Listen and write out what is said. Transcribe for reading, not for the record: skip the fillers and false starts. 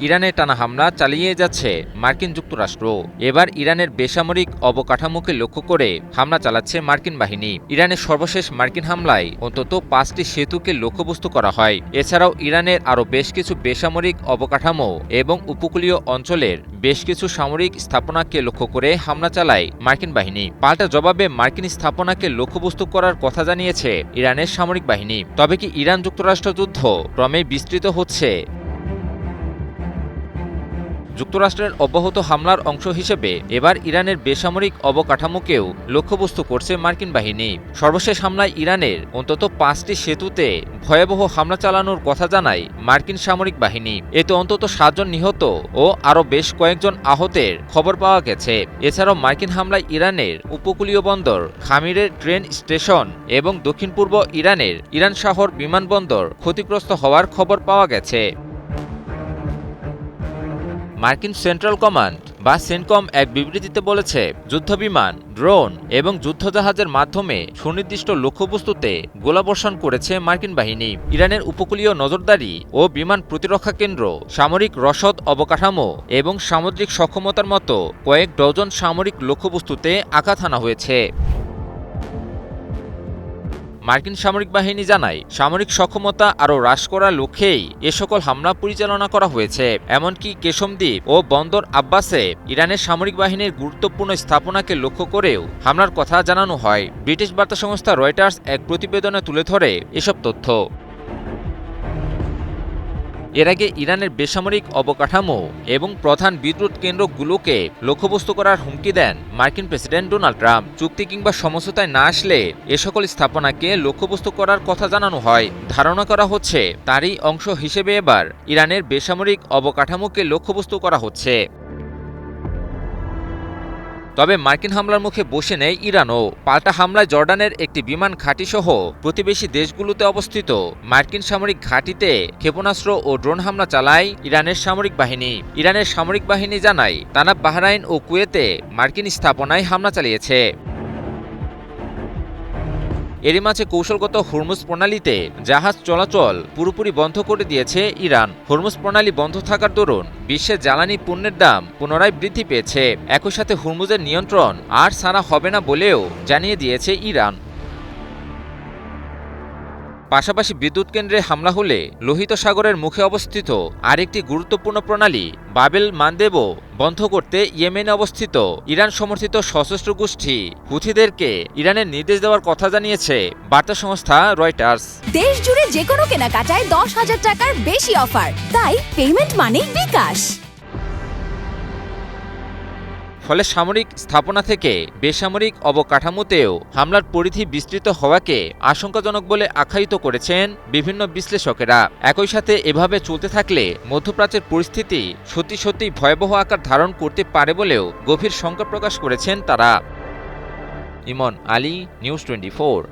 ইরানে টানা হামলা চালিয়ে যাচ্ছে মার্কিন যুক্তরাষ্ট্র। এবার ইরানের বেসামরিক অবকাঠামোকে লক্ষ্য করে হামলা চালাচ্ছে মার্কিন বাহিনী। ইরানের সর্বশেষ মার্কিন হামলায় অন্তত 5টি সেতুকে লক্ষ্যবস্তু করা হয়। এছাড়াও ইরানের আরও বেশ কিছু বেসামরিক অবকাঠামো এবং উপকূলীয় অঞ্চলের বেশ কিছু সামরিক স্থাপনাকে লক্ষ্য করে হামলা চালায় মার্কিন বাহিনী। পাল্টা জবাবে মার্কিন স্থাপনাকে লক্ষ্যবস্তু করার কথা জানিয়েছে ইরানের সামরিক বাহিনী। তবে কি ইরান যুক্তরাষ্ট্র যুদ্ধ ক্রমে বিস্তৃত হচ্ছে? যুক্তরাষ্ট্রের অব্যাহত হামলার অংশ হিসেবে এবার ইরানের বেসামরিক অবকাঠামোকেও লক্ষ্যবস্তু করছে মার্কিন বাহিনী। সর্বশেষ হামলায় ইরানের অন্তত 5টি সেতুতে ভয়াবহ হামলা চালানোর কথা জানায় মার্কিন সামরিক বাহিনী। এতে অন্তত 7 জন নিহত ও আরও বেশ কয়েকজন আহতের খবর পাওয়া গেছে। এছাড়াও মার্কিন হামলায় ইরানের উপকূলীয় বন্দর, খামিরের ট্রেন স্টেশন এবং দক্ষিণ পূর্ব ইরানের ইরান শহর বিমানবন্দর ক্ষতিগ্রস্ত হওয়ার খবর পাওয়া গেছে। মার্কিন সেন্ট্রাল কমান্ড বা সেন্টকম এক বিবৃতিতে বলেছে, যুদ্ধবিমান, ড্রোন এবং যুদ্ধজাহাজের মাধ্যমে সুনির্দিষ্ট লক্ষ্যবস্তুতে গোলাবর্ষণ করেছে মার্কিন বাহিনী। ইরানের উপকূলীয় নজরদারি ও বিমান প্রতিরক্ষা কেন্দ্র, সামরিক রসদ অবকাঠামো এবং সামুদ্রিক সক্ষমতার মতো কয়েক ডজন সামরিক লক্ষ্যবস্তুতে আঘাত হানা হয়েছে। মার্কিন সামরিক বাহিনী জানায়, সামরিক সক্ষমতা আরও হ্রাস করার লক্ষ্যেই এ সকল হামলা পরিচালনা করা হয়েছে। এমনকি কেশম দ্বীপ ও বন্দর আব্বাসে ইরানের সামরিক বাহিনীর গুরুত্বপূর্ণ স্থাপনাকে লক্ষ্য করেও হামলার কথা জানানো হয়। ব্রিটিশ বার্তা সংস্থা রয়টার্স এক প্রতিবেদনে তুলে ধরে এসব তথ্য। এর আগে ইরানের বেসামরিক অবকাঠামো এবং প্রধান বিদ্যুৎ কেন্দ্রগুলোকে লক্ষ্যবস্তু করার হুমকি দেন মার্কিন প্রেসিডেন্ট ডোনাল্ড ট্রাম্প। চুক্তি কিংবা সমঝোতায় না আসলে এ সকল স্থাপনাকে লক্ষ্যবস্তু করার কথা জানানো হয়। ধারণা করা হচ্ছে তারই অংশ হিসেবে এবার ইরানের বেসামরিক অবকাঠামোকে লক্ষ্যবস্তু করা হচ্ছে। তবে মার্কিন হামলার মুখে বসে নেই ইরানও। পাল্টা হামলায় জর্ডানের একটি বিমান ঘাঁটিসহ প্রতিবেশী দেশগুলোতে অবস্থিত মার্কিন সামরিক ঘাঁটিতে ক্ষেপণাস্ত্র ও ড্রোন হামলা চালায় ইরানের সামরিক বাহিনী। ইরানের সামরিক বাহিনী জানায়, তারা বাহরাইন ও কুয়েতে মার্কিন স্থাপনায় হামলা চালিয়েছে। এরই মাঝে কৌশলগত হরমুজ প্রণালীতে জাহাজ চলাচল পুরোপুরি বন্ধ করে দিয়েছে ইরান। হরমুজ প্রণালী বন্ধ থাকার দরুন বিশ্বে জ্বালানি পণ্যের দাম পুনরায় বৃদ্ধি পেয়েছে। একই সাথে হরমুজের নিয়ন্ত্রণ আর ছাড়া হবে না বলেও জানিয়ে দিয়েছে ইরান। পাশাপাশি বিদ্যুৎ কেন্দ্রে হামলা হলে লোহিত সাগরের মুখে অবস্থিত আরেকটি গুরুত্বপূর্ণ প্রণালী বাবেল মানদেবও বন্ধ করতে ইয়েমেনে অবস্থিত ইরান সমর্থিত সশস্ত্র গোষ্ঠী হুথিদেরকে ইরানের নির্দেশ দেওয়ার কথা জানিয়েছে বার্তা সংস্থা রয়টার্স। দেশ জুড়ে যে কোনো কেনাকাটায় 10,000 টাকার বেশি অফার, তাই পেমেন্ট মানেই বিকাশ। ফলে সামরিক স্থাপনা থেকে বেসামরিক অবকাঠামোতেও হামলার পরিধি বিস্তৃত হওয়াকে আশঙ্কাজনক বলে আখ্যায়িত করেছেন বিভিন্ন বিশ্লেষকেরা। একই সাথে এভাবে চলতে থাকলে মধ্যপ্রাচ্যের পরিস্থিতি সত্যি ভয়াবহ আকার ধারণ করতে পারে বলেও গভীর শঙ্কা প্রকাশ করেছেন তারা। ইমন আলী, নিউজ 24।